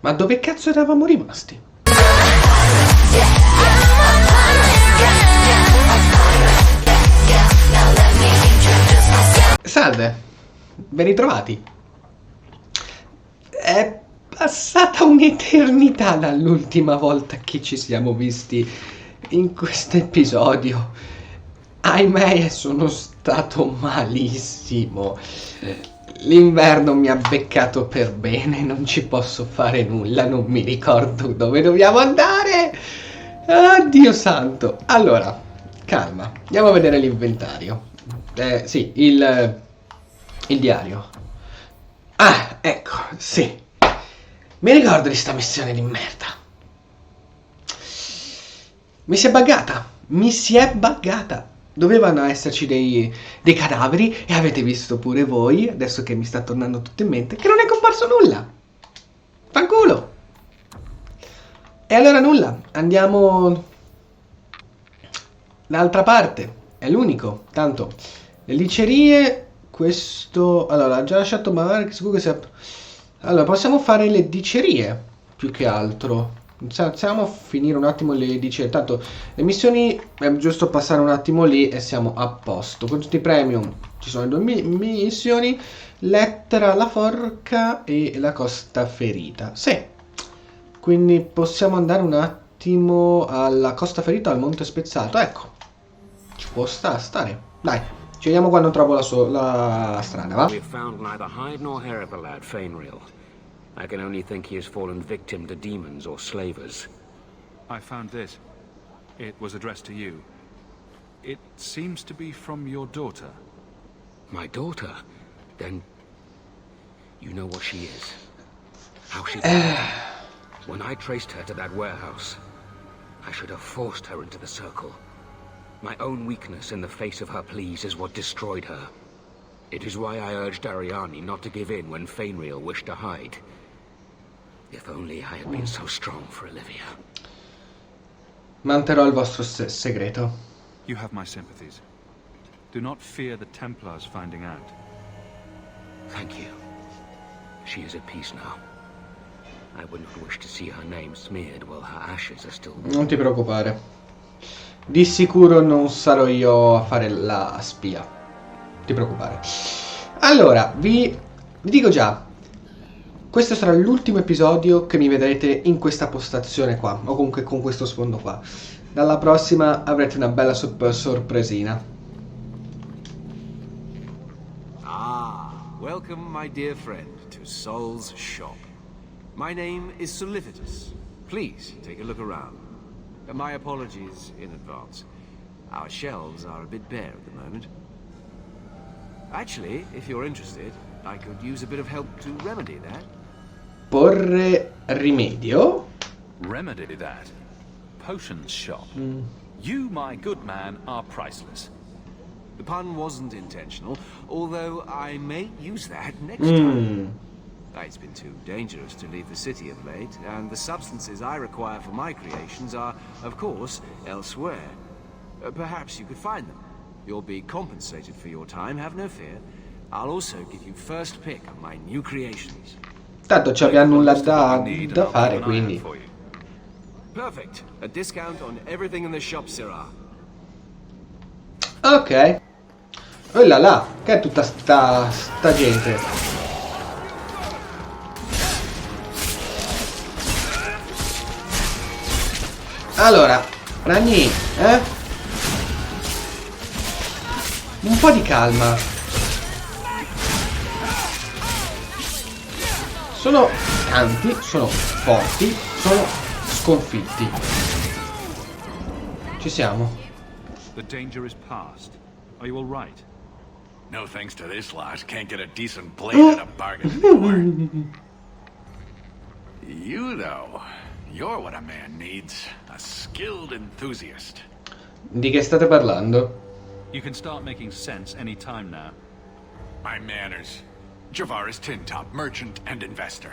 Ma dove cazzo eravamo rimasti? Salve, ben ritrovati. È passata un'eternità dall'ultima volta che ci siamo visti in questo episodio. Ahimè, sono stato malissimo. L'inverno mi ha beccato per bene, non ci posso fare nulla, non mi ricordo dove dobbiamo andare. Dio santo. Allora, calma, andiamo a vedere l'inventario. Sì, il diario. Ah, ecco, sì. Mi ricordo di sta missione di merda. Mi si è buggata. Dovevano esserci dei cadaveri e avete visto pure voi, adesso che mi sta tornando tutto in mente, che non è comparso nulla. Fanculo. E allora nulla, andiamo dall'altra parte, è l'unico, tanto. Le licerie, questo... Allora, ha già lasciato male, sicuro che sia... Allora, possiamo fare le dicerie, più che altro. Iniziamo a finire un attimo le dicerie. Tanto, le missioni, è giusto passare un attimo lì e siamo a posto. Con tutti i premium, ci sono le due missioni. Lettera alla forca e la costa ferita. Sì. Quindi possiamo andare un attimo alla costa ferita, al monte spezzato. Ecco. Ci può stare. Dai. Ci vediamo quando trovo la strada, va? We've found neither hide nor hair of the lad Fainreal. I can only think he has fallen victim to demons or slavers. I found this. It was addressed to you. It seems to be from your daughter. My daughter? Then you know what she is. How she died. When I traced her to that warehouse, I should have forced her into the circle. My own weakness in the face of her pleas is what destroyed her. It is why I urged Ariani not to give in when Fainreal wished to hide. If only I had been so strong for Olivia. Manterrò il vostro segreto. You have my sympathies. Do not fear the Templars finding out. Thank you. She is at peace now. I would not wish to see her name smeared while her ashes are still warm. Non ti preoccupare. Di sicuro non sarò io a fare la spia. Non ti preoccupare. Allora, vi dico già. Questo sarà l'ultimo episodio che mi vedrete in questa postazione qua, o comunque con questo sfondo qua. Dalla prossima avrete una bella sorpresina. Ah, welcome my dear friend to Sol's shop. My name is Solicitus. Please take a look around. My apologies in advance. Our shelves are a bit bare at the moment. Actually, if you're interested, I could use a bit of help to remedy that. Porre rimedio? Remedy that? Potions shop. You, my good man, are priceless. The pun wasn't intentional, although I may use that next time. It's been too dangerous to leave the city of late, and the substances I require for my creations are, of course, elsewhere. Perhaps you could find them. You'll be compensated for your time, have no fear. I'll also give you first pick of my new creations. Tanto ci abbiamo nulla da fare, quindi. Perfect. A discount on everything in the shop, Sirah. Ok. Oh là là, che è tutta sta gente? Allora, ragni, un po' di calma. Sono tanti, sono forti, sono sconfitti. Ci siamo. The danger is past. Are you all right? No thanks to this lot. Can't get a decent blade at a bargain anymore. You, though, you're what a man needs. A skilled enthusiast. Di che state parlando? You can start making sense any time now. My manners. Javaris Tintop, merchant and investor.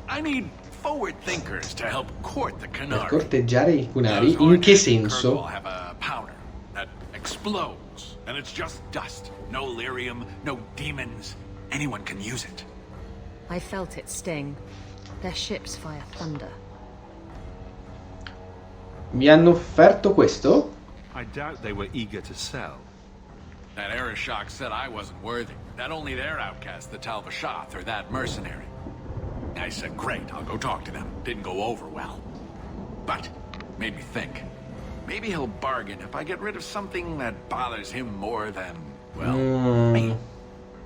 I need forward thinkers to help court the Per Qunari. corteggiare i Qunari? In che senso? Have a powder that explodes, and it's just dust. No lyrium, no demons. Anyone can use it. I felt it sting. Their ships fire thunder. Mi hanno offerto questo? I doubt they were eager to sell. That Arishok said I wasn't worthy. That only their outcast, the Talvashath, or that mercenary. I said, great, I'll go talk to them. Didn't go over well. But, made me think. Maybe he'll bargain if I get rid of something that bothers him more than, well, me.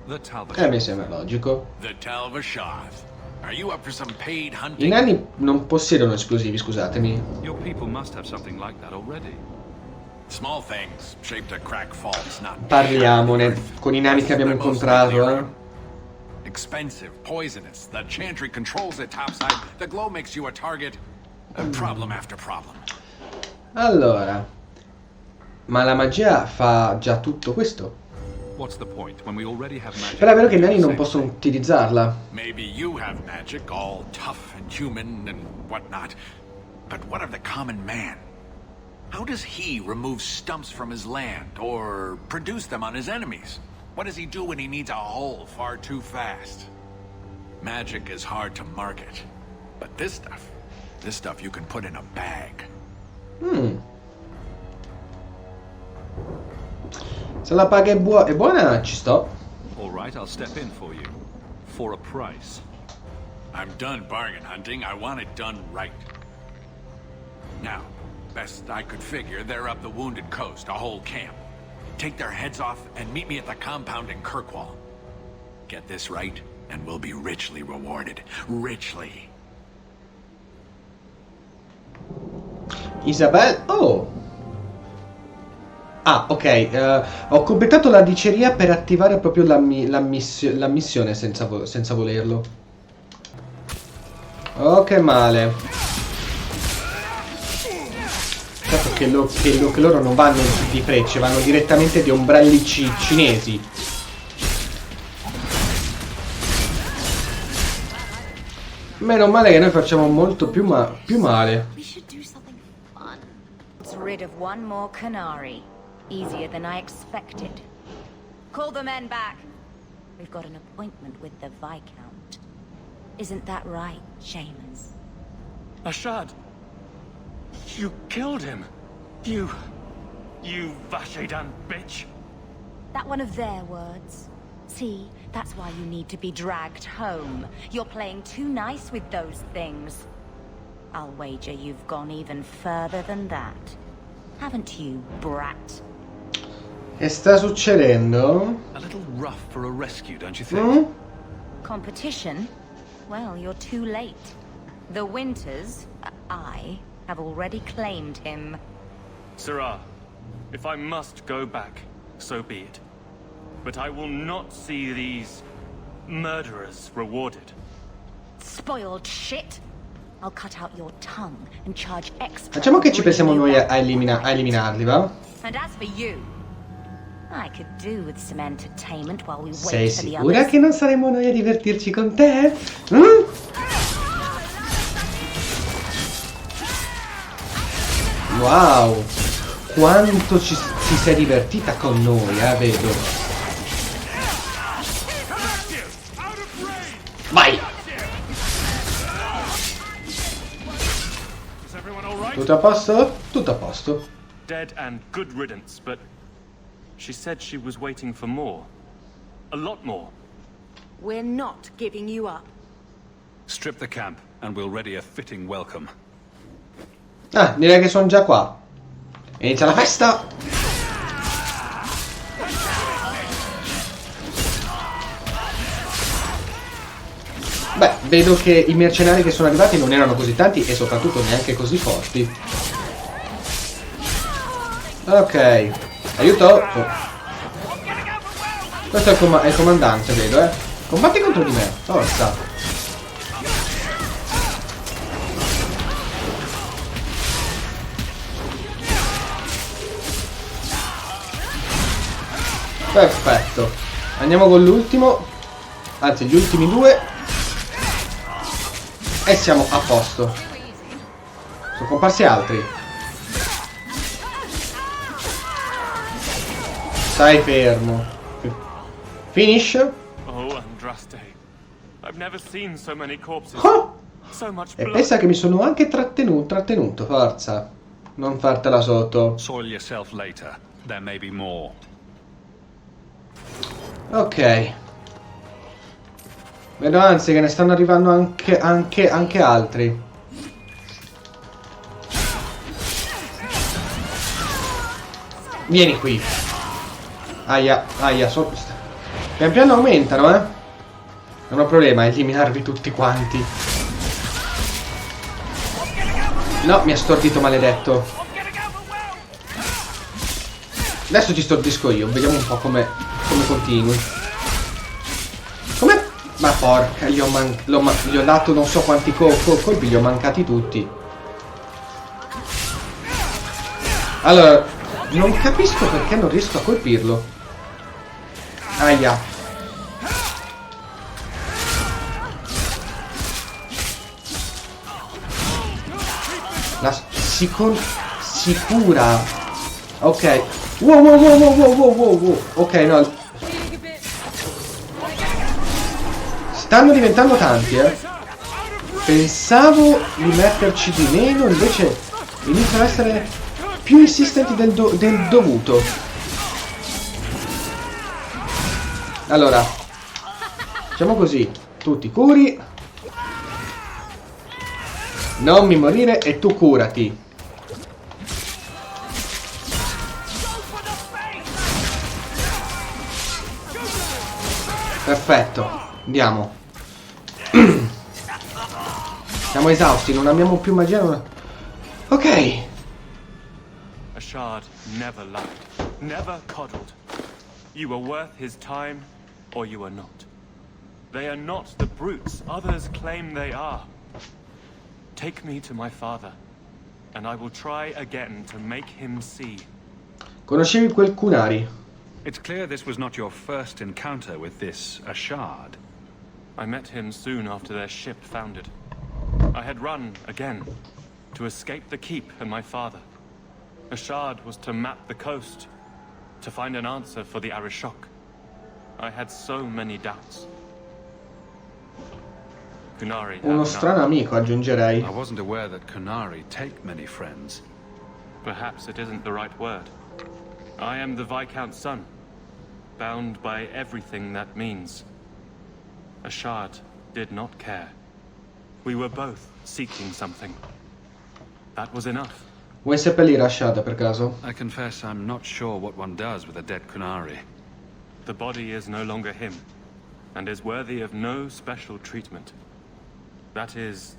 The Talvashath. Mi sembra logico. The Talvashath. Are you up for some paid hunting? I nani non possiedono esplosivi, scusatemi. Your people must have something like that already. Small things, shaped to crack faults, not Parliamone con i nani che abbiamo incontrato, eh. Expensive, poisonous. The chantry controls it topside. The glow makes you a target. Problem after problem. Allora, ma la magia fa già tutto questo? What's the point when we already have magic? Però è vero che i nani non possono utilizzarla. Maybe you have magic, all tough and human and whatnot. But what of the common man? How does he remove stumps from his land or produce them on his enemies? What does he do when he needs a hole far too fast? Magic is hard to market, but this stuff you can put in a bag. Se la paga è buona, ci sto. All right, I'll step in for you. For a price. I'm done bargain hunting. I want it done right. Now, best I could figure, they're up the Wounded Coast, a whole camp. Take their heads off and meet me at the compound in Kirkwall. Get this right, and we'll be richly rewarded. Richly. Isabel... Oh! Ah, ok. Ho completato la diceria per attivare proprio la missione senza volerlo. Oh, che male. Certo che loro non vanno di frecce, vanno direttamente di ombrelli cinesi. Meno male che noi facciamo molto più male. We should do something fun. It's rid of one more Qunari. Easier than I expected. Call the men back. We've got an appointment with the Viscount. Isn't that right, Seamus? Ashad! You killed him! You Vashedan bitch! That one of their words. See, that's why you need to be dragged home. You're playing too nice with those things. I'll wager you've gone even further than that. Haven't you, brat? Che sta succedendo? A little rough for a rescue, don't you think? Competition? Well, you're too late. The Winters, I, have already claimed him. Sirrah, if I must go back, so be it. But I will not see these murderers rewarded. Spoiled shit! I'll cut out your tongue and charge extra. Facciamo che ci pensiamo noi a eliminarli, va? And as for you, I could do with some entertainment while we wait Sei for the sicura others. che non saremo noi a divertirci con te? Wow! Quanto ti sei divertita con noi, vedo. Vai! Is everyone all right? Tutto a posto? Tutto a posto. Dead and good riddance, but she said she was waiting for more. A lot more. We're not giving you up. Strip the camp, and we'll ready a fitting welcome. Ah, direi che sono già qua. Inizia la festa! Beh, vedo che i mercenari che sono arrivati non erano così tanti e soprattutto neanche così forti. Ok, aiuto! Questo è il comandante, vedo, Combatti contro di me, forza! Perfetto. Andiamo con l'ultimo. Anzi, gli ultimi due. E siamo a posto. Sono comparsi altri. Stai fermo. Finish. Oh, Andraste. I've never seen so many corpses. Oh! So much E blood. pensa che mi sono anche trattenuto, forza. Non fartela sotto. Soil yourself later. There may be more. Ok. Vedo anzi che ne stanno arrivando anche altri. Vieni qui. Aia, pian piano aumentano, eh. Non ho problema a eliminarvi tutti quanti. No, mi ha stordito, maledetto. Adesso ti stordisco io, vediamo un po' come continui. Come? Ma porca, gli ho dato non so quanti colpi, li ho mancati tutti. Allora, non capisco perché non riesco a colpirlo. Aia. La sicura. Ok. Wow. Ok, no. Stanno diventando tanti, eh. Pensavo di metterci di meno, invece iniziano ad essere più insistenti del dovuto. Allora, facciamo così. Tutti curi. Non mi morire e tu curati. Perfetto, andiamo. Siamo esausti, non abbiamo più magia. Ok. A shard never lied, never coddled. You were worth his time, or you are not. They are not the brutes others claim they are. Take me to my father, and I will try again to make him see. Conoscevi quel Qunari? It's clear this was not your first encounter with this Ashard. I met him soon after their ship foundered. I had run again to escape the keep and my father. Ashard was to map the coast, to find an answer for the Arishok. I had so many doubts. Qunari have Uno strano amico, aggiungerei. I wasn't aware that Qunari take many friends. Perhaps it isn't the right word. I am the Viscount's son, bound by everything that means. Ashard did not care. We were both seeking something. That was enough. Vuoi seppellire Ashad per caso? I confess I'm not sure what one does with a dead Qunari. The body is no longer him, and is worthy of no special treatment. That is,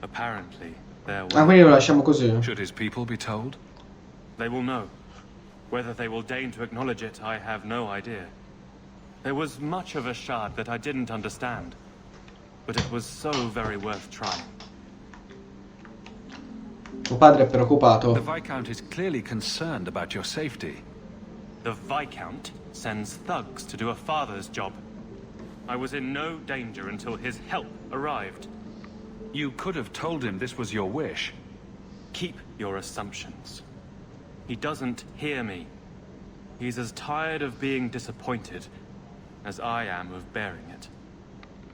apparently, their way. Ah, quindi lo lasciamo così? Should his people be told? They will know. Whether they will deign to acknowledge it, I have no idea. There was much of Ashad that I didn't understand, but it was so very worth trying. Tuo padre è preoccupato. The Viscount is clearly concerned about your safety. The Viscount sends thugs to do a father's job. I was in no danger until his help arrived. You could have told him this was your wish. Keep your assumptions. He doesn't hear me. He's as tired of being disappointed as I am of bearing it.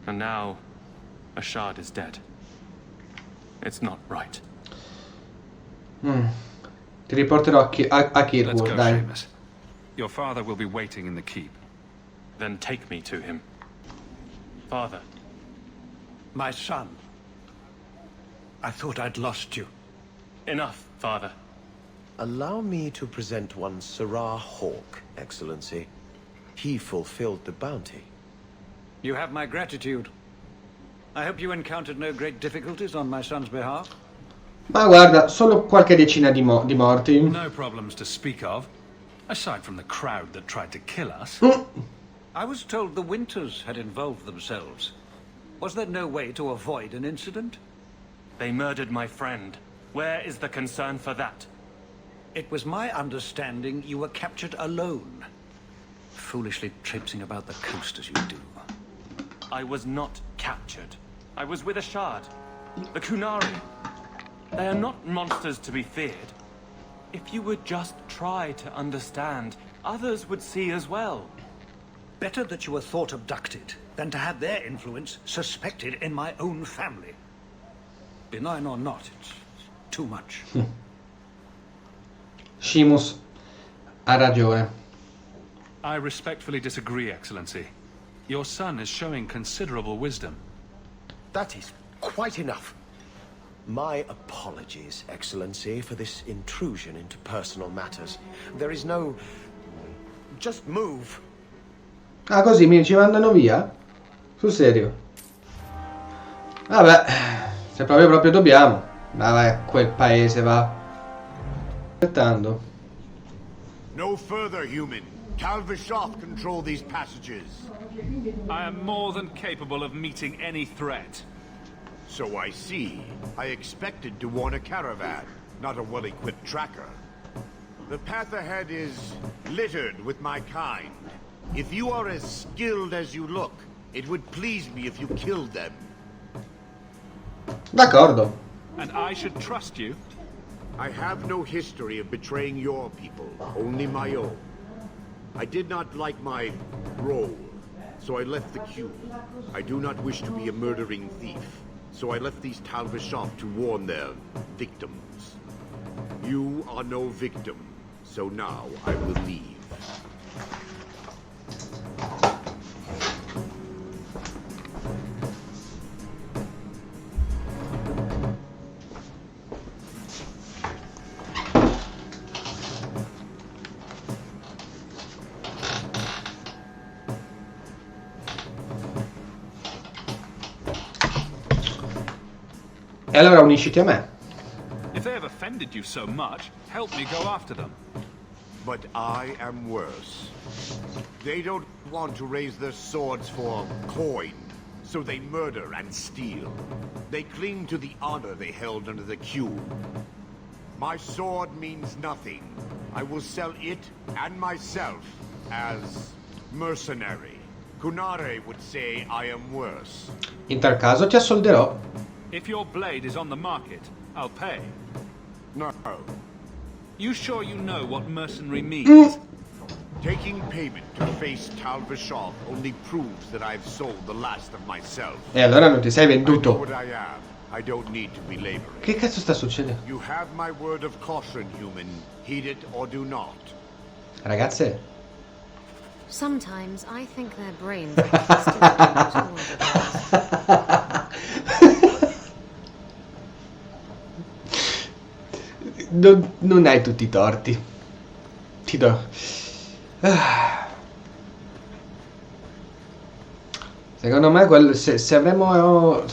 And now, Ashad is dead. It's not right. Ti riporterò a Let's Kirkwood, go, dai. Seamus. Your father will be waiting in the keep. Then take me to him. Father. My son. I thought I'd lost you. Enough, Father. Allow me to present one Sirrah Hawk, Excellency. He fulfilled the bounty. You have my gratitude. I hope you encountered no great difficulties on my son's behalf. Ma guarda, solo qualche decina di morti. No problems to speak of, aside from the crowd that tried to kill us. I was told the Winters had involved themselves. Was there no way to avoid an incident? They murdered my friend. Where is the concern for that? It was my understanding you were captured alone. Foolishly traipsing about the coast as you do. I was not captured. I was with Ashad. The Qunari. They are not monsters to be feared. If you would just try to understand, others would see as well. Better that you were thought abducted than to have their influence suspected in my own family. benign or not, it's too much. Seamus ha ragione. I respectfully disagree, Excellency. Your son is showing considerable wisdom. That is quite enough. My apologies, Excellency, for this intrusion into personal matters. There is no... Just move. Ah, così ci mandano via? Sul serio? Vabbè, se proprio dobbiamo. Ma vai a quel paese, va. Aspettando. No further, human. Calvishov control these passages. I am more than capable of meeting any threat. So I see. I expected to warn a caravan, not a well-equipped tracker. The path ahead is littered with my kind. If you are as skilled as you look, it would please me if you killed them. D'accordo. And I should trust you? I have no history of betraying your people, only my own. I did not like my role, so I left the queue. I do not wish to be a murdering thief, so I left these Talvishov to warn their victims. You are no victim, so now I will leave. E allora unisciti a me. If they have offended you so much, help me go after them. But I am worse. They don't want to raise their swords for coin, so they murder and steal. They cling to the honor they held under the queue. My sword means nothing. I will sell it and myself as mercenary. Qunari would say I am worse. In tal caso ti assolderò. If your blade is on the market, I'll pay. No. You sure you know what mercenary means? Taking payment to face Talvishov only proves that I've sold the last of myself. E allora non ti sei I know venduto. what I am. I don't need to be laboring. Che cazzo sta succedendo? You have my word of caution, human. Heed it or do not. Ragazze. Sometimes I think their brains are twisted into wonders. Non hai tutti i torti. Ti do. Secondo me se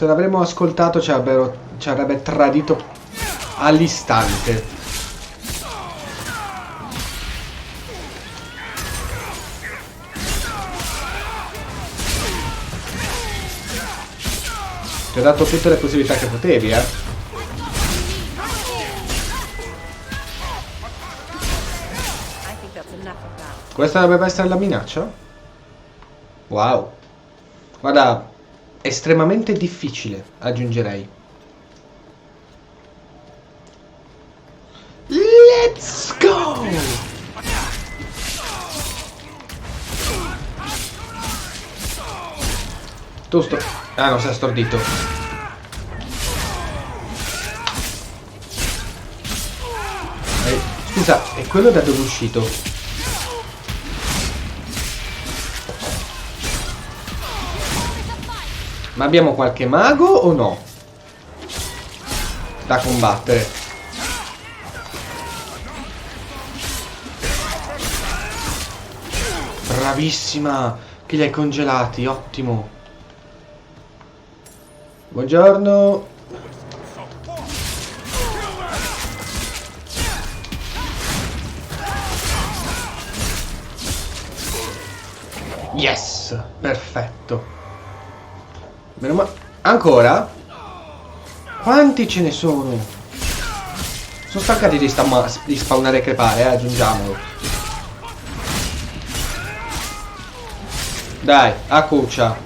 l'avremmo ascoltato ci avrebbe tradito all'istante. Ti ho dato tutte le possibilità che potevi, Questa dovrebbe essere la minaccia? Wow. Guarda, estremamente difficile, aggiungerei. Let's go! Tu ah no, si è stordito. Scusa, è quello da dove è uscito? Ma abbiamo qualche mago o no? Da combattere. Bravissima! Che li hai congelati, ottimo. Buongiorno. Yes! Perfetto. Meno male. Ancora? Quanti ce ne sono? Sono stancati di spawnare e crepare, aggiungiamolo. Dai, a cuccia.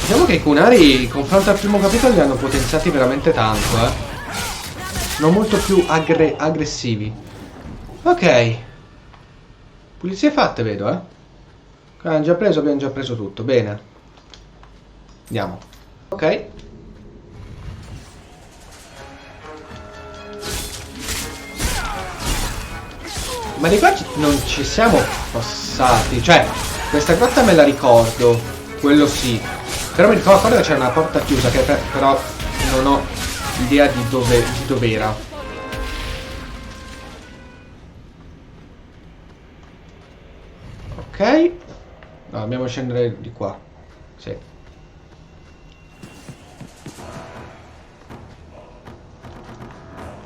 Diciamo che i Qunari, in confronto al primo capitolo, li hanno potenziati veramente tanto, Non molto più aggressivi. Ok. Pulizie fatte, vedo, Ok, abbiamo già preso tutto, bene. Andiamo. Ok. Ma di qua non ci siamo passati. Cioè, questa grotta me la ricordo. Quello sì. Però mi ricordo che c'era una porta chiusa, che però non ho idea di dove era. Ok. No, dobbiamo scendere di qua. Sì.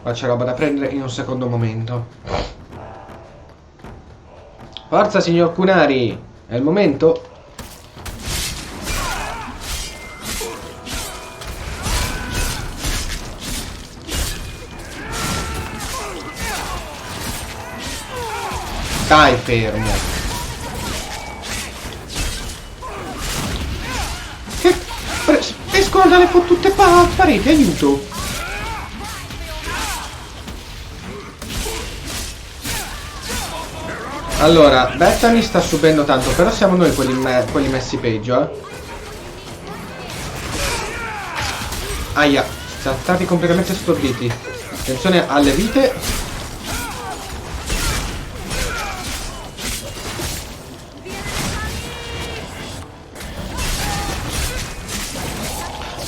Qua c'è roba da prendere in un secondo momento. Forza, signor Qunari! È il momento? Stai fermo! Escono dalle fottute pareti, aiuto! Allora, Bethany sta subendo tanto, però siamo noi quelli messi peggio, Aia, siamo stati completamente storditi. Attenzione alle vite.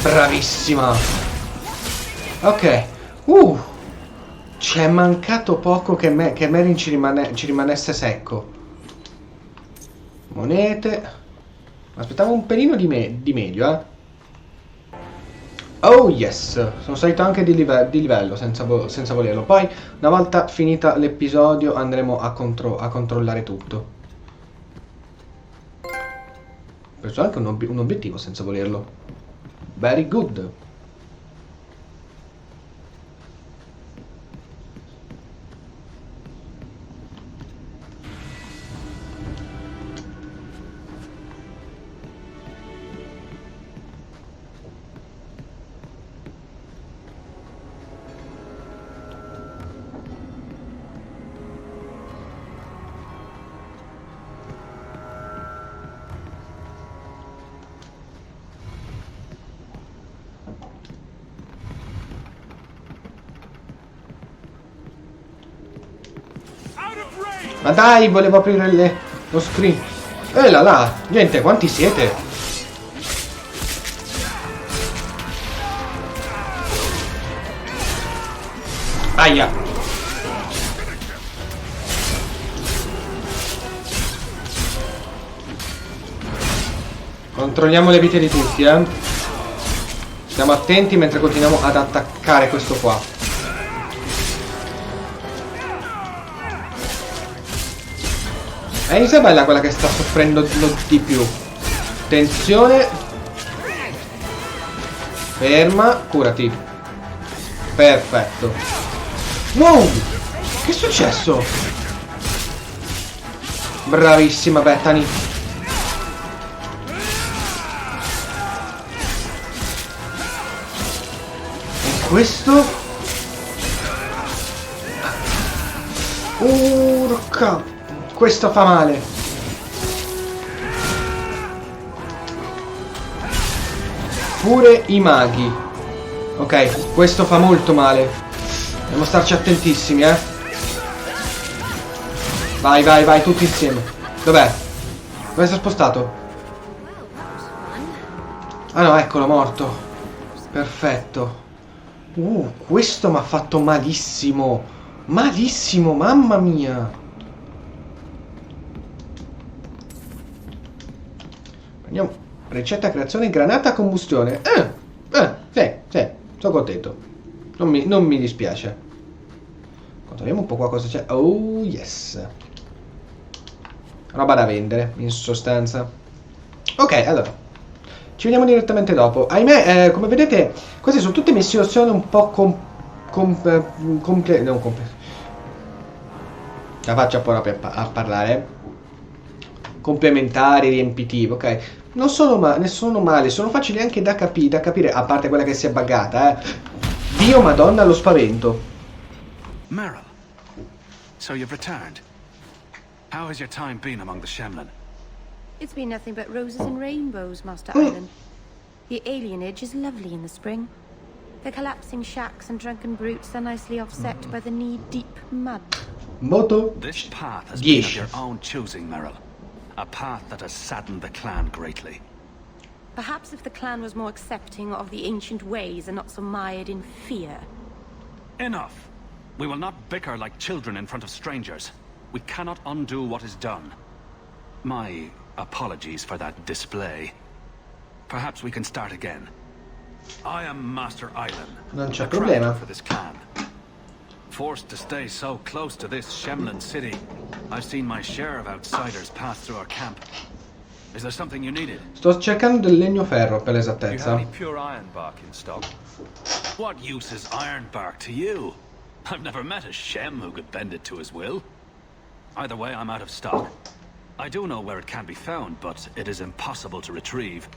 Bravissima. Ok. Ci è mancato poco che Merlin ci rimanesse secco. Monete. Aspettavo un pelino di meglio, Oh yes. Sono salito anche di livello senza volerlo. Poi, una volta finita l'episodio, andremo a controllare tutto. Ho preso anche un obiettivo senza volerlo. Very good. Ma dai, volevo aprire lo screen. Là, gente, quanti siete? Aia. Controlliamo le vite di tutti, Stiamo attenti mentre continuiamo ad attaccare questo qua. È Isabella quella che sta soffrendo di più. Attenzione. Ferma. Curati. Perfetto. Wow. Che è successo? Bravissima Bethany. E questo? Urca. Questo fa male. Pure i maghi. Ok, questo fa molto male. Dobbiamo starci attentissimi, Vai, tutti insieme. Dov'è? Dove si è spostato? Ah no, eccolo, morto. Perfetto. Questo mi ha fatto malissimo. Malissimo, mamma mia. Andiamo. Ricetta creazione granata a combustione. Sì, sono contento. Non mi dispiace. Controlliamo un po' qua cosa c'è. Oh yes. Roba da vendere, in sostanza. Ok, allora. Ci vediamo direttamente dopo. Ahimè, come vedete, queste sono tutte missioni un po' la faccio proprio a parlare. Complementari, riempitivi, ok? Non sono male, sono facili anche da capire, a parte quella che si è buggata, Dio madonna, lo spavento. Meryl, so you've returned. How has your time been among the Shemlin? It's been nothing but roses and rainbows, Master Island. The alienage is lovely in the spring. The collapsing shacks and drunken brutes are nicely offset by the knee-deep mud. Voto This path has been of 10. your own choosing, Merrill. A path that has saddened the clan greatly. Perhaps if the clan was more accepting of the ancient ways and not so mired in fear. Enough! We will not bicker like children in front of strangers. We cannot undo what is done. My apologies for that display. Perhaps we can start again. I am Master Island, Non c'è the problema. crafter for this clan. Forced to stay so close to this Shemlin city, I've seen my share of outsiders pass through our camp. Is there something you needed? Sto cercando del legno ferro per Do you have l'esattezza. any pure iron bark in stock? What use is iron bark to you? I've never met a Shem who could bend it to his will. Either way, I'm out of stock. I do know where it can be found, but it is impossible to retrieve.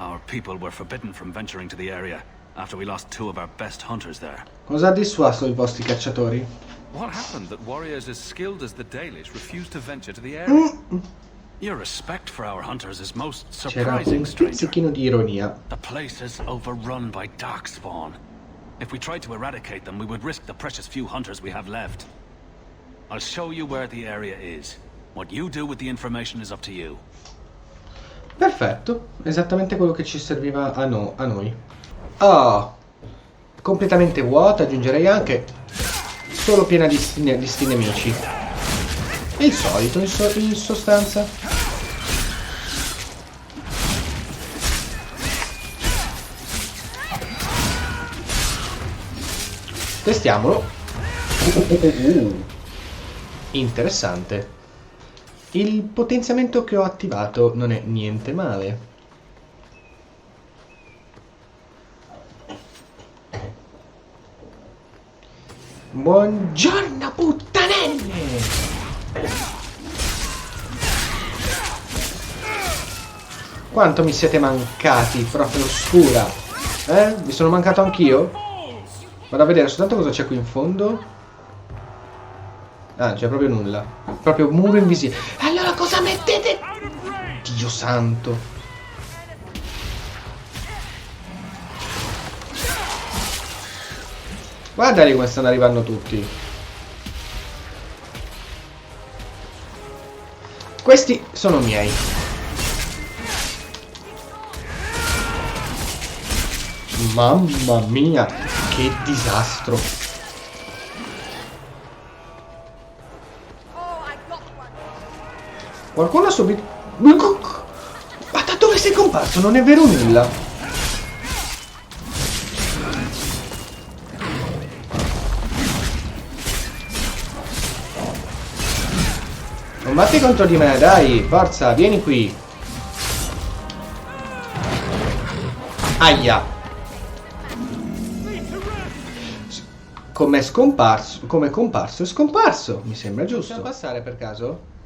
Our people were forbidden from venturing to the area after we lost 2 of our best hunters there. Cosa ha dissuaso i vostri cacciatori? What happened that warriors as skilled as the Dalish refused to venture to the area? Your respect for our hunters is most C'era un surprising, stranger. pizzichino di ironia. The place is overrun by darkspawn. If we tried to eradicate them, we would risk the precious few hunters we have left. I'll show you where the area is. What you do with the information is up to you. Perfetto, esattamente quello che ci serviva a noi. Ah, completamente vuota, aggiungerei anche solo piena di sti nemici. Il solito, in sostanza. Testiamolo. Interessante. Il potenziamento che ho attivato non è niente male. Buongiorno puttanelle! Quanto mi siete mancati, proprio oscura. Vi sono mancato anch'io? Vado a vedere soltanto cosa c'è qui in fondo. Ah, c'è proprio nulla. Proprio muro invisibile. Allora cosa mettete? Dio santo. Guarda lì come stanno arrivando tutti. Questi sono miei. Mamma mia, che disastro. Qualcuno ha subito... Ma da dove sei comparso? Non è vero nulla. Combatti contro di me, dai, forza, vieni qui. Aia. Come è comparso è scomparso. Mi sembra giusto. Possiamo passare per caso?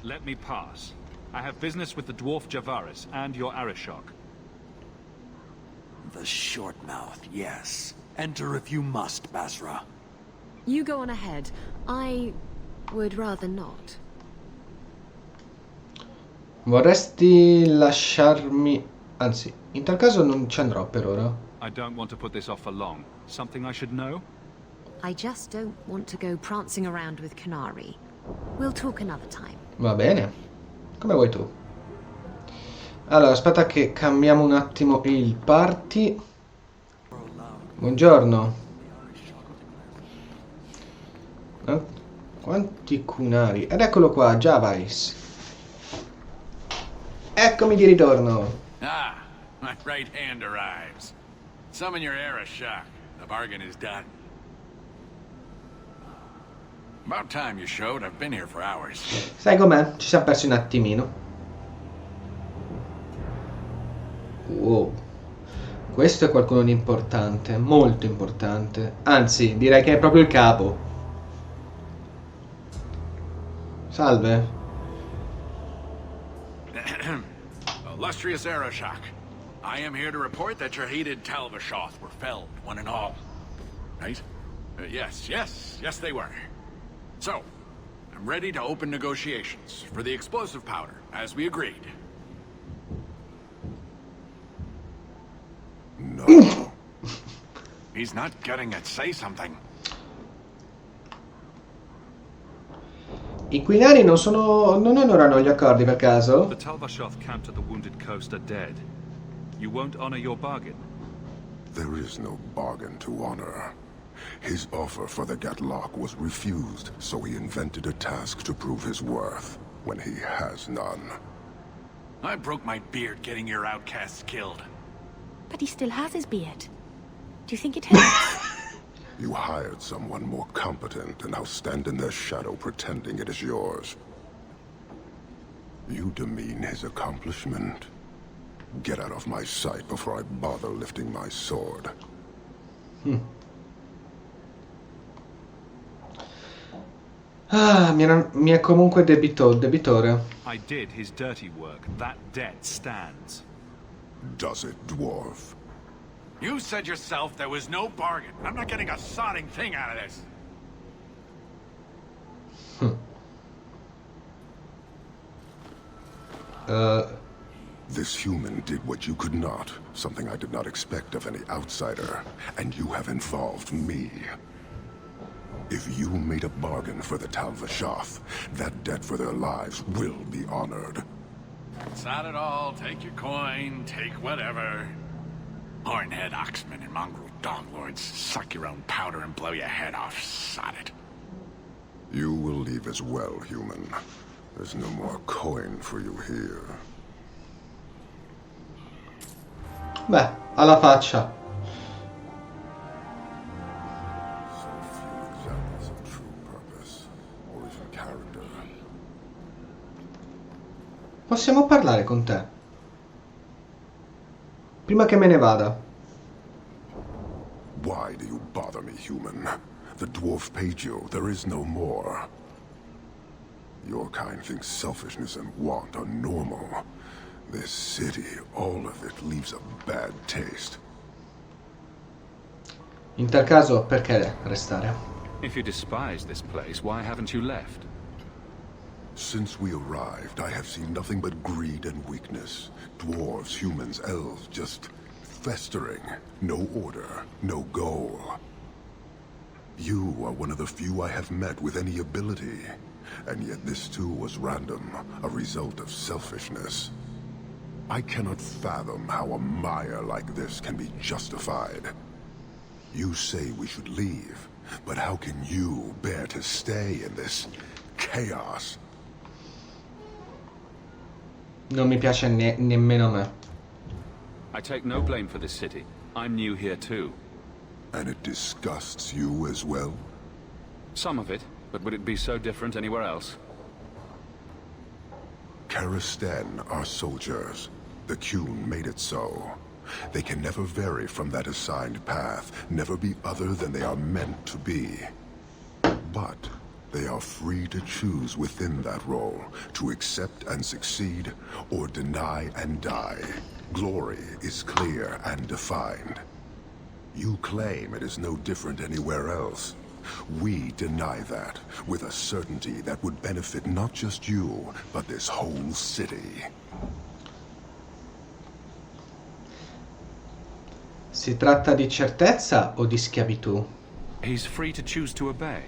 Let me pass. I have business with the dwarf Javaris and your Arishok. The short mouth, yes. Enter if you must, Basra. You go on ahead. I would rather not. Vorresti lasciarmi... Anzi, in tal caso non ci andrò per ora. I don't want to put this off for long. Something I should know? I just don't want to go prancing around with Qunari. We'll talk another time. Va bene. Come vuoi tu. Allora, aspetta che cambiamo un attimo il party. Buongiorno. Quanti Qunari. Ed eccolo qua, Javaris. Eccomi di ritorno. Ah, my right hand arrives. Summon your Arishok. The bargain is done. About time you showed. I've been here for hours. Sai com'è? Ci siamo persi un attimino. Wow. Questo è qualcuno di importante, molto importante. Anzi, direi che è proprio il capo. Salve. Illustrious Arishok, I am here to report that your hated Talvashoth were felled, one and all. Right? Yes, they were. So, I'm ready to open negotiations for the explosive powder, as we agreed. No. He's not getting it. Say something. I Qunari non onorano gli accordi per caso? The Talvashoth camped at the Wounded Coast are dead. You won't honor your bargain? There is no bargain to honor. His offer for the Gatlock was refused, so he invented a task to prove his worth, when he has none. I broke my beard getting your outcasts killed. But he still has his beard. Do you think it helps? You hired someone more competent and now stand in their shadow pretending it is yours. You demean his accomplishment. Get out of my sight before I bother lifting my sword. Ah, mi è comunque debitore. I did his dirty work. That debt stands. Does it, dwarf? You said yourself there was no bargain. I'm not getting a sodding thing out of this. This human did what you could not, something I did not expect of any outsider, and you have involved me. If you made a bargain for the Talvashoth, that debt for their lives will be honored. Sod it all, take your coin, take whatever. Hornhead oxmen and mongrel dawnlords, suck your own powder and blow your head off, sod it. You will leave as well, human. There's no more coin for you here. Beh, alla faccia. So few examples of true purpose, or even character. Possiamo parlare con te. Prima che me ne vada. Why do you bother me, human? The dwarf paid you. There is no more. Your kind thinks selfishness and want are normal. This city, all of it, leaves a bad taste. In tal caso, perché restare? If you despise this place, why haven't you left? Since we arrived, I have seen nothing but greed and weakness. Dwarves, humans, elves, just festering. No order, no goal. You are one of the few I have met with any ability. And yet this too was random, a result of selfishness. I cannot fathom how a mire like this can be justified. You say we should leave, but how can you bear to stay in this chaos? Non mi piace nemmeno me. I take no blame for this city. I'm new here too. And it disgusts you as well? Some of it, but would it be so different anywhere else? CRESCERE are soldiers. The Qun made it so. They can never vary from that assigned path, never be other than they are meant to be. But they are free to choose within that role, to accept and succeed, or deny and die. Glory is clear and defined. You claim it is no different anywhere else. We deny that, with a certainty that would benefit not just you, but this whole city. Si tratta di certezza o di schiavitù? He's free to choose to obey.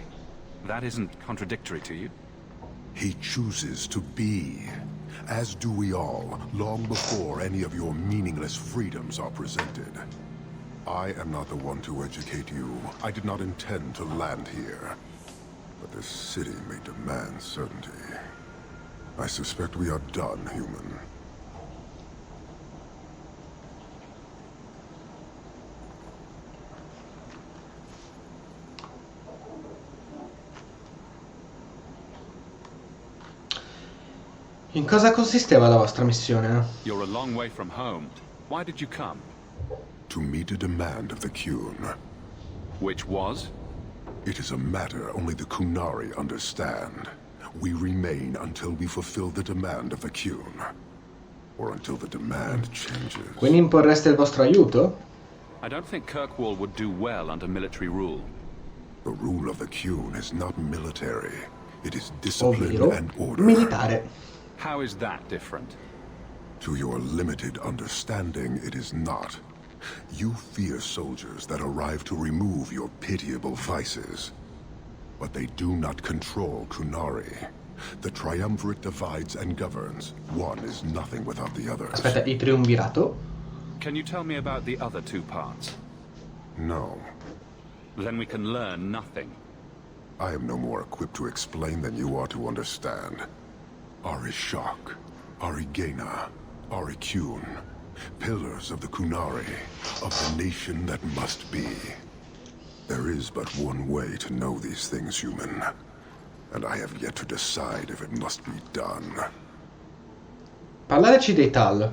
That isn't contradictory to you? He chooses to be, as do we all, long before any of your meaningless freedoms are presented. I am not the one to educate you. I did not intend to land here. But this city may demand certainty. I suspect we are done, human. In cosa consisteva la vostra missione? You're a long way from home. Why did you come? To meet a demand of the Qun. Which was? It is a matter only the Qunari understand. We remain until we fulfill the demand of the Qun. Or until the demand changes. Quindi imporreste il vostro aiuto? I don't think Kirkwall would do well under military rule. The rule of the Qun is not military. It is discipline ovvero and order. militare. How is that different? To your limited understanding, it is not. You fear soldiers that arrive to remove your pitiable vices. But they do not control Qunari. The triumvirate divides and governs. One is nothing without the others. Aspetta, il triumvirato? Can you tell me about the other two parts? No. Then we can learn nothing. I am no more equipped to explain than you are to understand. Arishak, Arigena, Arikyun, pillars of the Qunari, of the nation that must be. There is but one way to know these things, human. And I have yet to decide if it must be done. Parlateci dei Tal.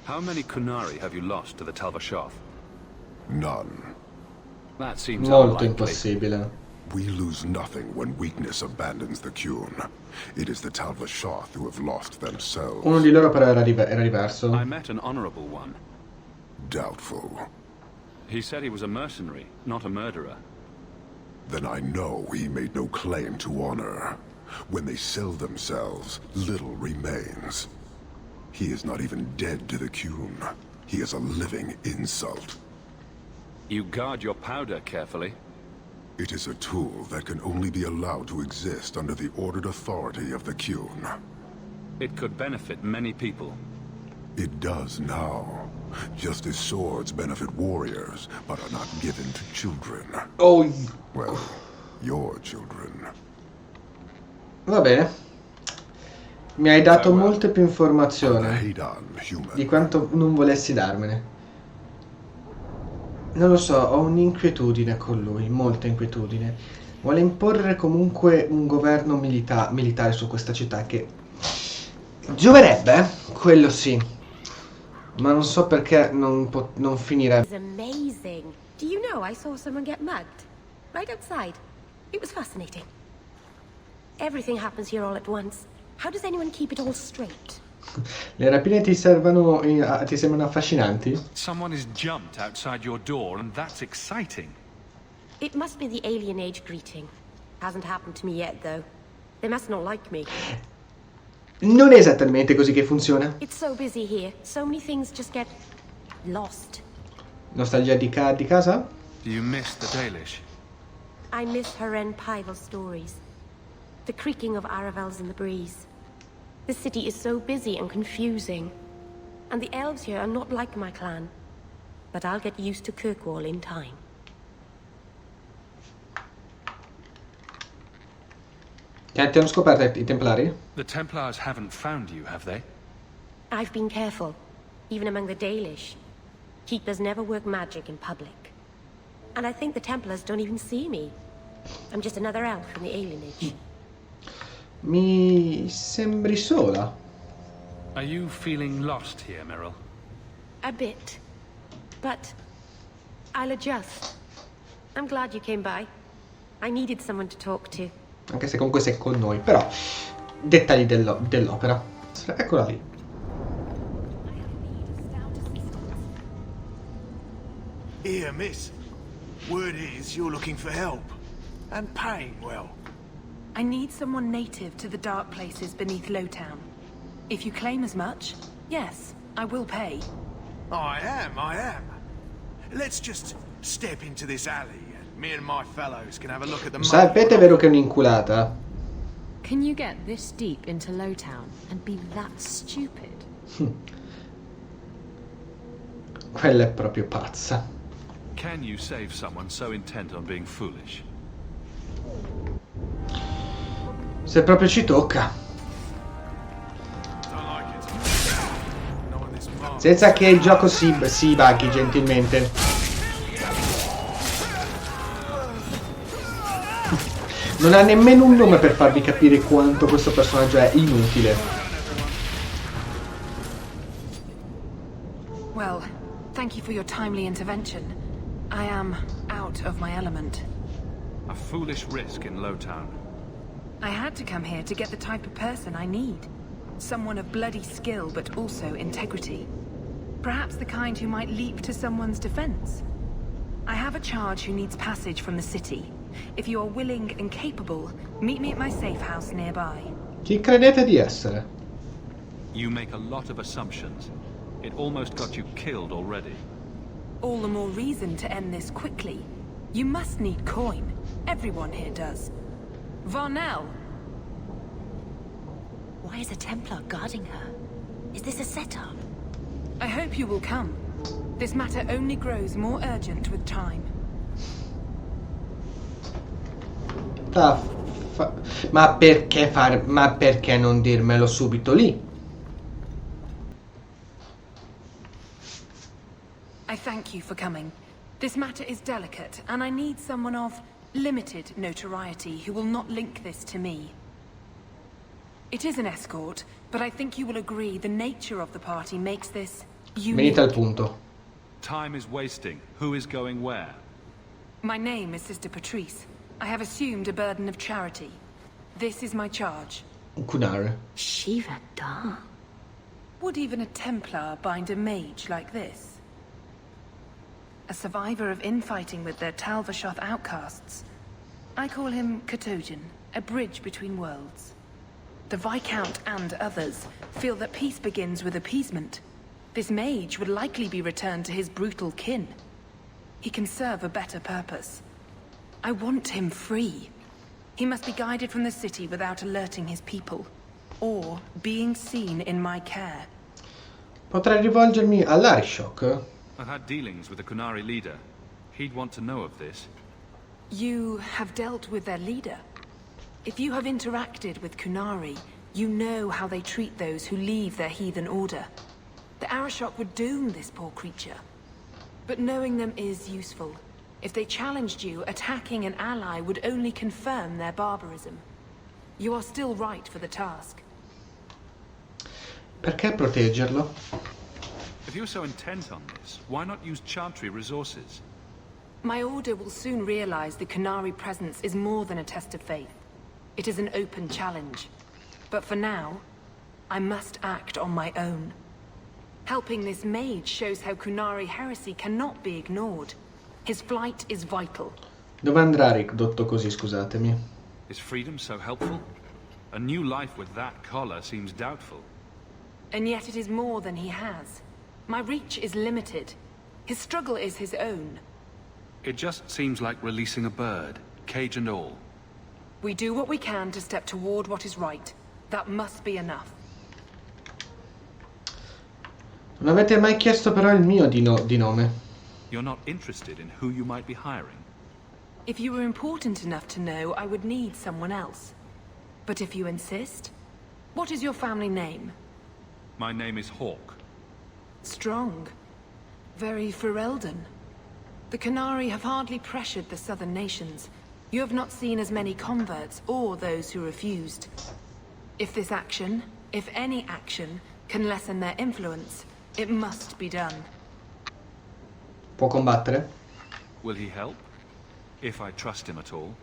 How many Qunari have you lost to the Talvashoth? None. That seems Molto unlikely. impossibile. We lose nothing when weakness abandons the Qun. It is the Talvashoth who have lost themselves. Uno di loro però era diverso. I met an honorable one. Doubtful. He said he was a mercenary, not a murderer. Then I know he made no claim to honor. When they sell themselves, little remains. He is not even dead to the Qun. He is a living insult. You guard your powder carefully. It is a tool that can only be allowed to exist under the ordered authority of the Qun. It could benefit many people. It does now. Just as swords benefit warriors, but are not given to children. Oh. Well, your children. Va bene. Mi hai dato molte più informazioni di quanto non volessi darmene. Non lo so, ho un'inquietudine con lui, molta inquietudine. Vuole imporre comunque un governo militare su questa città che gioverebbe, quello sì. Ma non so perché non finirebbe. It's amazing. Do you know I saw someone get mugged? Right outside. It was fascinating. Everything happens here all at once. How does anyone keep it all straight? Le rapine ti sembrano affascinanti? Someone has jumped outside your door and that's exciting. It must be the alien age greeting. Hasn't happened to me yet though. They must not like me. Non è esattamente così che funziona. It's so busy here. So many things just get lost. Nostalgia di casa? Do you miss the Dalish? I miss Haren Pyval stories. The creaking of Aravels in the breeze. The city is so busy and confusing. And the elves here are not like my clan. But I'll get used to Kirkwall in time. Ti hanno scoperto i Templari? The Templars haven't found you, have they? I've been careful, even among the Dalish. Keepers never work magic in public. And I think the Templars don't even see me. I'm just another elf from the alienage. Mi sembri sola. Are you feeling lost here, Meryl? A bit. But I'll adjust. I'm glad you came by. I needed someone to talk to. Anche se comunque sei con noi, però dettagli dell'opera. Eccola lì. Here, miss. Word is you're looking for help. And paying well. I need someone native to the dark places beneath Lowtown. If you claim as much, yes, I will pay. I am. Let's just step into this alley and me and my fellows can have a look at the Sapete vero che è un'inculata? Can you get this deep into Lowtown and be that stupid? Quella è proprio pazza. Can you save someone so intent on being foolish? Se proprio ci tocca. Senza che il gioco si bughi gentilmente. Non ha nemmeno un nome per farvi capire quanto questo personaggio è inutile. Well, thank you for your timely intervention. I am out of my element. A foolish risk in Lowtown. I had to come here to get the type of person I need. Someone of bloody skill, but also integrity. Perhaps the kind who might leap to someone's defense. I have a charge who needs passage from the city. If you are willing and capable, meet me at my safe house nearby. Chi credete di essere? You make a lot of assumptions. It almost got you killed already. All the more reason to end this quickly. You must need coin. Everyone here does. Varnell! Why is a Templar guarding her? Is this a setup? I hope you will come. This matter only grows more urgent with time. Ma perché non dirmelo subito lì? I thank you for coming. This matter is delicate, and I need someone of limited notoriety who will not link this to me. It is an escort, but I think you will agree the nature of the party makes this unique. Venite al punto. Time is wasting. Who is going where? My name is Sister Patrice. I have assumed a burden of charity. This is my charge. Qunari. Shiva Da. Would even a Templar bind a mage like this? A survivor of infighting with their Talvashoth outcasts. I call him Katojan, a bridge between worlds. The Viscount and others feel that peace begins with appeasement. This mage would likely be returned to his brutal kin. He can serve a better purpose. I want him free. He must be guided from the city without alerting his people, or being seen in my care. Potrei rivolgermi all'Arishok? I've had dealings with the Qunari leader. He'd want to know of this. You have dealt with their leader? If you have interacted with Qunari, you know how they treat those who leave their heathen order. The Arishok would doom this poor creature. But knowing them is useful. If they challenged you, attacking an ally would only confirm their barbarism. You are still right for the task. Perché proteggerlo? If you're so intent on this, why not use Chantry resources? My order will soon realize the Qunari presence is more than a test of faith. It is an open challenge. But for now, I must act on my own. Helping this mage shows how Qunari heresy cannot be ignored. His flight is vital. Dove andrà ridotto così, scusatemi? Is freedom so helpful? A new life with that collar seems doubtful. And yet it is more than he has. My reach is limited. His struggle is his own. It just seems like releasing a bird, cage and all. We do what we can to step toward what is right. That must be enough. Non avete mai chiesto però il mio di nome. You're not interested in who you might be hiring? If you were important enough to know, I would need someone else. But if you insist, what is your family name? My name is Hawk. Strong. Very Ferelden. The Qunari have hardly pressured the southern nations. You have not seen as many converts or those who refused. If this action, if any action, can lessen their influence, it must be done. Può combattere? Will he help? If I trust him at all?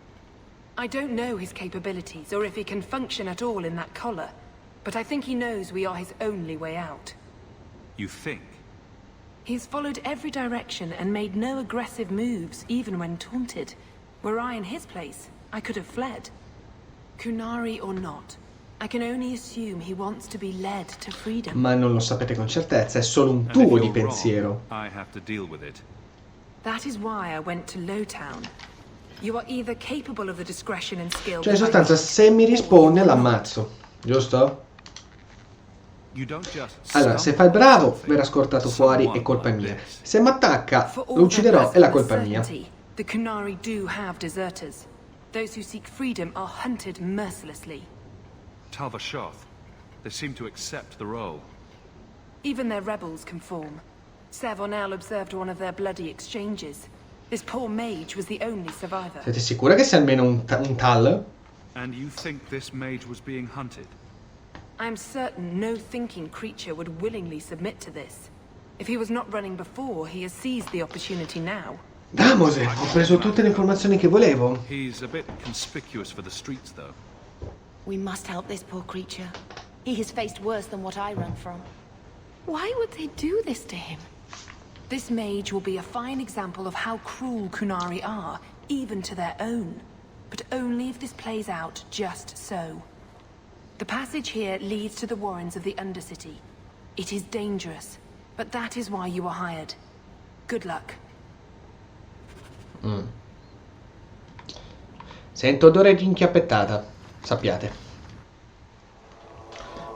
I don't know his capabilities, or if he can function at all in that collar. But I think he knows we are his only way out. You think? He's followed every direction and made no aggressive moves, even when taunted. Were I in his place, I could have fled. Qunari or not, I can only assume he wants to be led to freedom. Ma non lo sapete con certezza, è solo un tuo di pensiero. I have to deal with it. That is why I went to Lowtown. You are either capable of the discretion and skill. Cioè in sostanza se mi risponde l'ammazzo, giusto? Allora, se fa il bravo verrà scortato fuori, è colpa mia. Se mi attacca lo ucciderò, è la colpa mia. The Qunari do have deserters. Those who seek freedom are hunted mercilessly. Talvashoth. They seem to accept the role. Even their rebels conform. Savonel observed one of their bloody exchanges. This poor mage was the only survivor. Siete sicura che sia almeno un tal? And you think this mage was being hunted? I am certain no thinking creature would willingly submit to this. If he was not running before, he has seized the opportunity now. Damose, ho preso tutte le informazioni che volevo. He's a bit conspicuous for the streets, though. We must help this poor creature. He has faced worse than what I run from. Why would they do this to him? This mage will be a fine example of how cruel Qunari are, even to their own. But only if this plays out just so. The passage here leads to the warrens of the Undercity. It is dangerous, but that is why you were hired. Good luck. Sento odore di inchiappettata, sappiate.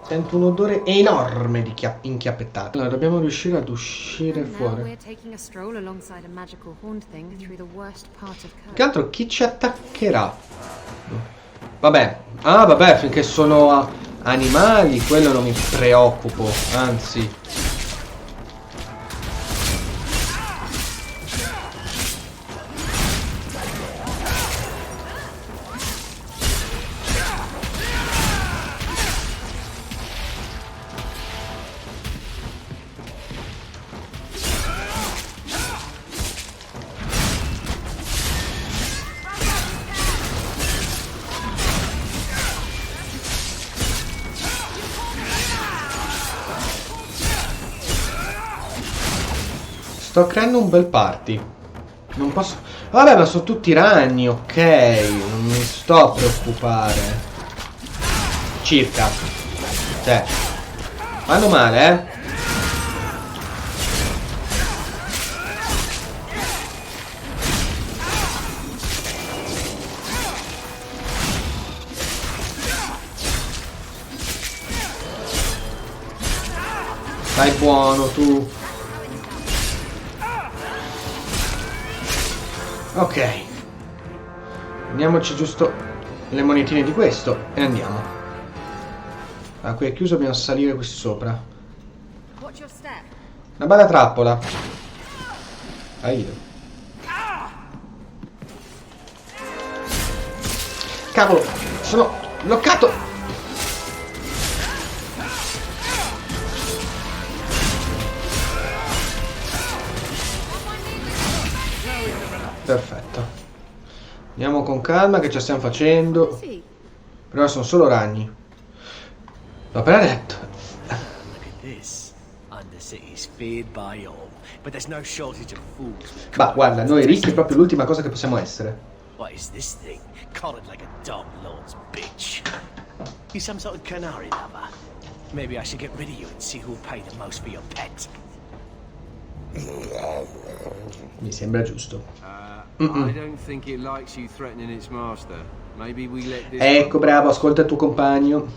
Sento un odore enorme di inchiappettata. Allora, dobbiamo riuscire ad uscire fuori. Che altro chi ci attaccherà? Vabbè. Ah, vabbè, finché sono animali, quello non mi preoccupo, anzi. Sto creando un bel party. Non posso... Vabbè, ma sono tutti ragni, ok. Non mi sto a preoccupare. Circa. Cioè. Fanno male, eh. Stai buono tu. Ok. Prendiamoci giusto le monetine di questo e andiamo. Ah, qui è chiuso, dobbiamo salire qui sopra. Una bella trappola. Cavolo, sono bloccato. Perfetto. Andiamo con calma che ce la stiamo facendo. Però sono solo ragni. L'ho appena detto. Ma guarda, noi ricchi è proprio l'ultima cosa che possiamo essere. What is this thing? Collared like a dog lord's bitch. You some sort of Qunari lover? Maybe I should get rid of you and see who'll pay the most for your pet. Mi sembra giusto. I don't think it likes you threatening its master. Maybe we let this... Ecco, bravo, ascolta il tuo compagno.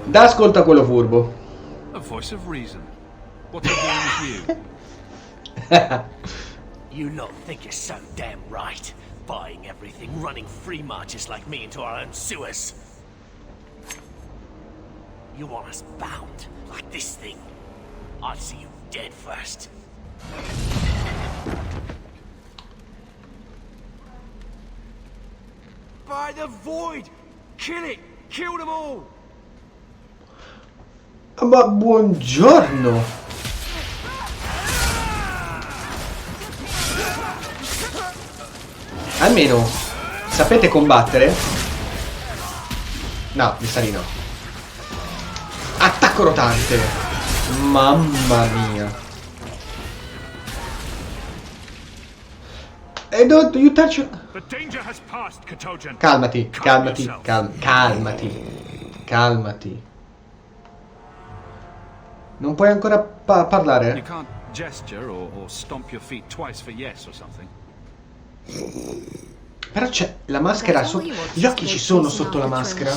Da ascolta quello furbo. A voice of reason. What are you doing with you? You lot think you're so damn right, buying everything, running free marches like me into our own sewers. You want us bound, like this thing? I'll see you dead first. By the void! Kill it! Kill them all! Ma buongiorno! Almeno sapete combattere? No, mi sa di no. Attacco rotante! Mamma mia! E don't you touch... Calmati, calmati, calmati, calmati. Non puoi ancora parlare? You can't gesture or stomp your feet twice for yes or something. Però c'è la maschera sotto. Gli occhi ci sono sotto la maschera.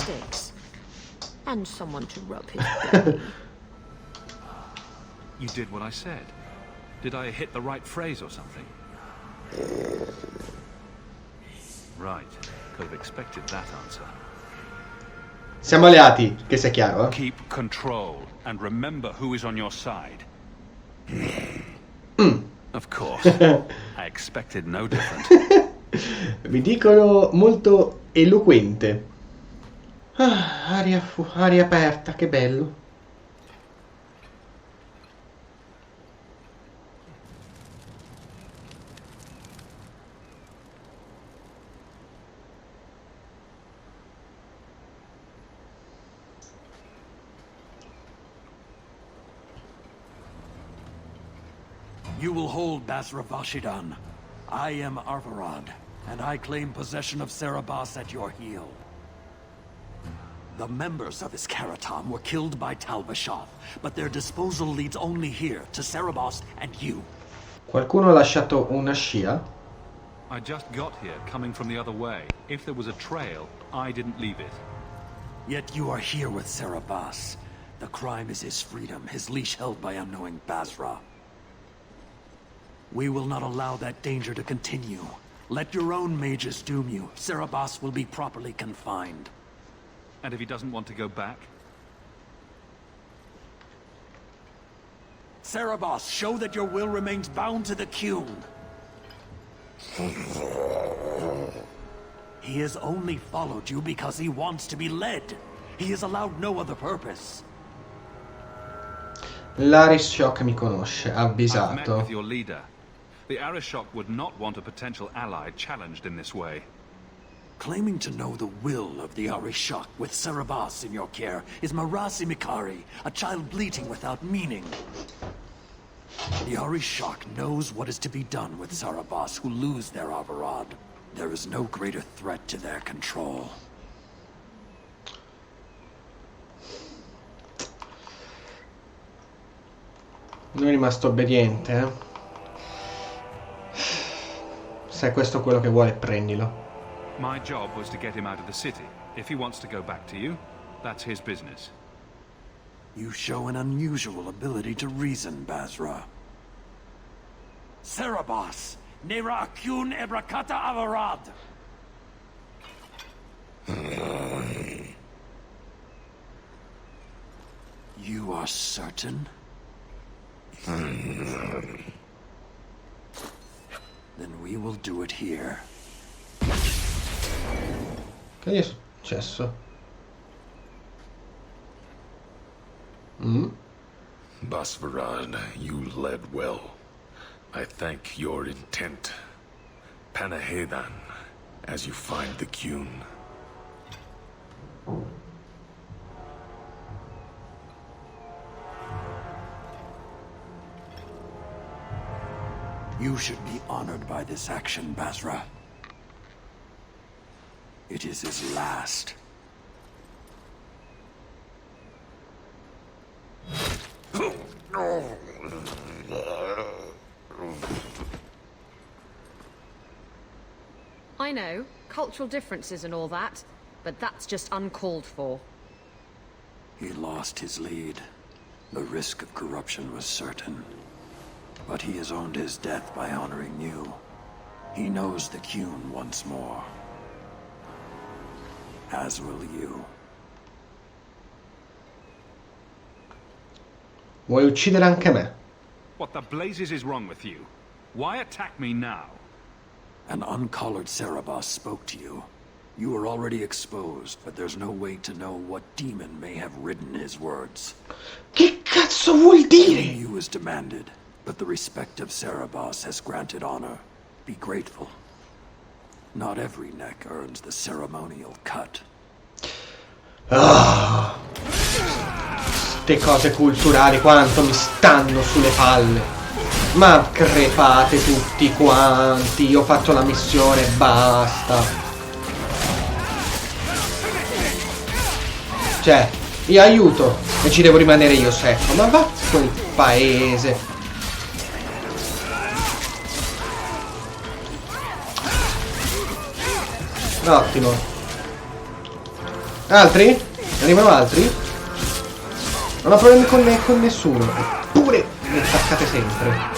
And someone to rub his belly. You did what I said. Did I hit the right phrase or something? Right. Could have expected that answer. Siamo alleati, che sia chiaro, eh? Keep control and remember who is on your side. Of course. I expected no different. Vi dicono molto eloquente. Ah, aria aperta, che bello. You will hold Basra Vashidan. I am Arvarad, and I claim possession of Serabas at your heel. The members of Iskaratam were killed by Tal-Vashoth, but their disposal leads only here, to Serabas and you. Qualcuno ha lasciato una scia? I just got here, coming from the other way. If there was a trail, I didn't leave it. Yet you are here with Serabas. The crime is his freedom, his leash held by unknowing Basra. We will not allow that danger to continue. Let your own mages doom you. Serabas will be properly confined. And if he doesn't want to go back? Serabas, show that your will remains bound to the Qun. He has only followed you because he wants to be led. He has allowed no other purpose. L'Arishok mi conosce, ha I've met avvisato. with your leader. The Arishok would not want a potential ally challenged in this way. Claiming to know the will of the Arishok with Serabas in your care is Marasi Mikari, a child bleating without meaning. The Arishok knows what is to be done with Serabas who lose their Avarad. There is no greater threat to their control. Lui è rimasto obbediente, eh? Se è questo quello che vuole, prendilo. My job was to get him out of the city. If he wants to go back to you, that's his business. You show an unusual ability to reason, Basra. Serabas, Nera Qun Ebrakata Avarad. You are certain? Then we will do it here. Che gli è successo? Basvarad, you led well. I thank your intent. Panahedan, as you find the Qun. You should be honored by this action, Basra. It is his last. I know, cultural differences and all that, but that's just uncalled for. He lost his lead. The risk of corruption was certain. But he has earned his death by honoring you. He knows the Qun once more. As will you. Vuoi uccidere anche me? What the blazes is wrong with you? Why attack me now? An uncollared Serabas spoke to you. You are already exposed, but there's no way to know what demon may have written his words. Che cazzo vuol dire? You was demanded, but the respect of Serabas has granted honor. Be grateful. Not every neck earns the ceremonial cut. Ah, ste cose culturali quanto mi stanno sulle palle. Ma crepate tutti quanti. Io ho fatto la missione, basta. Cioè, io aiuto e ci devo rimanere io secco. Ma va quel paese. Ottimo. Altri? Arrivano altri? Non ho problemi con nessuno. Eppure mi attaccate sempre.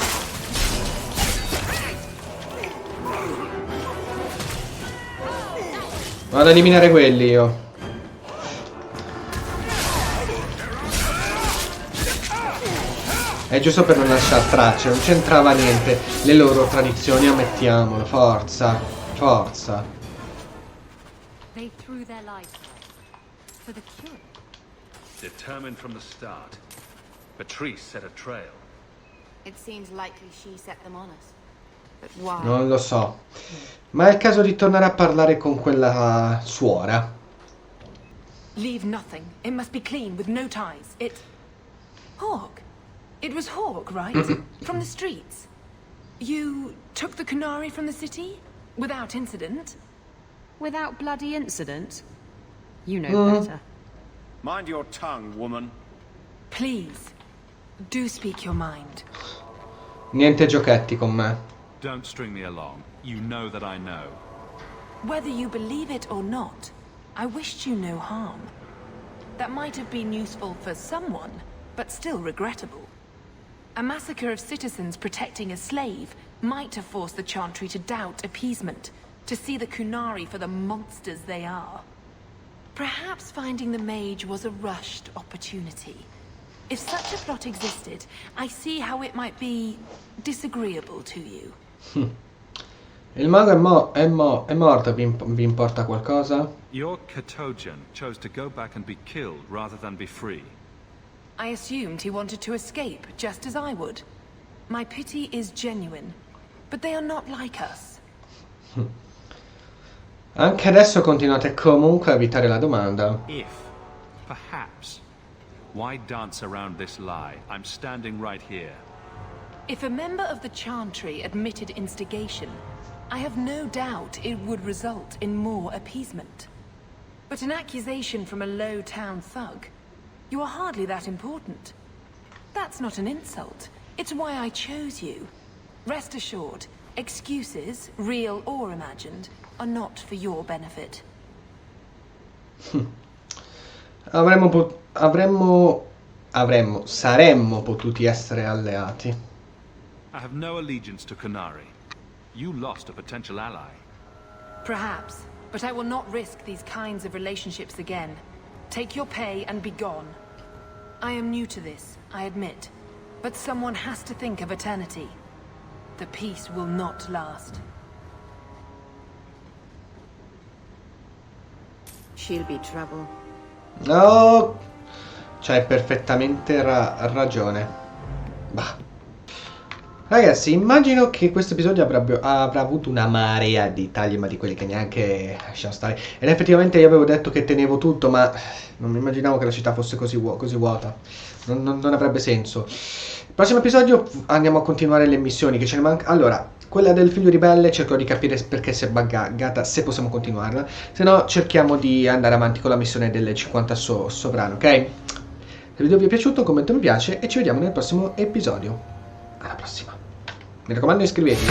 Vado ad eliminare quelli io. È giusto per non lasciare tracce, non c'entrava niente. Le loro tradizioni, ammettiamolo. Forza, forza. They threw their lives for the cure. Determined from the start. Patrice set a trail. It seems likely she set them on us. But why? Non lo so. Ma è il caso di tornare a parlare con quella suora. Leave nothing. It must be clean, with no ties. Hawk. It was Hawk, right? From the streets. You took the Qunari from the city? Without incident? Without bloody incident? You know better. Mind your tongue, woman. Please, do speak your mind. Niente giochetti con me. Don't string me along. You know that I know. Whether you believe it or not, I wished you no harm. That might have been useful for someone, but still regrettable. A massacre of citizens protecting a slave might have forced the Chantry to doubt appeasement, to see the Qunari for the monsters they are. Perhaps finding the mage was a rushed opportunity. If such a plot existed, I see how it might be disagreeable to you. Il mago è morto, vi importa qualcosa? Your Katojan chose to go back and be killed rather than be free. I assumed he wanted to escape, just as I would. My pity is genuine, but they are not like us. Anche adesso continuate comunque a evitare la domanda. If, perhaps, why dance around this lie? I'm standing right here. If a member of the Chantry admitted instigation, I have no doubt it would result in more appeasement. But an accusation from a low town thug, you are hardly that important. That's not an insult. It's why I chose you. Rest assured, excuses, real or imagined, are not for your benefit. Saremmo potuti essere alleati. I have no allegiance to Qunari. You lost a potential ally. Perhaps, but I will not risk these kinds of relationships again. Take your pay and be gone. I am new to this, I admit, but someone has to think of eternity. The peace will not last. She'll be trouble. No, c'hai perfettamente ragione. Bah. Ragazzi, immagino che questo episodio avrà avuto una marea di tagli, ma di quelli che neanche lasciamo stare. Ed effettivamente io avevo detto che tenevo tutto, ma non mi immaginavo che la città fosse così vuota. Non avrebbe senso. Il prossimo episodio andiamo a continuare le missioni che ce ne manca. Allora, quella del figlio ribelle cerco di capire perché si è buggata, se possiamo continuarla. Se no cerchiamo di andare avanti con la missione delle 50 sovrane, ok? Se il video vi è piaciuto, commento mi piace e ci vediamo nel prossimo episodio. Alla prossima. Mi raccomando, iscrivetevi.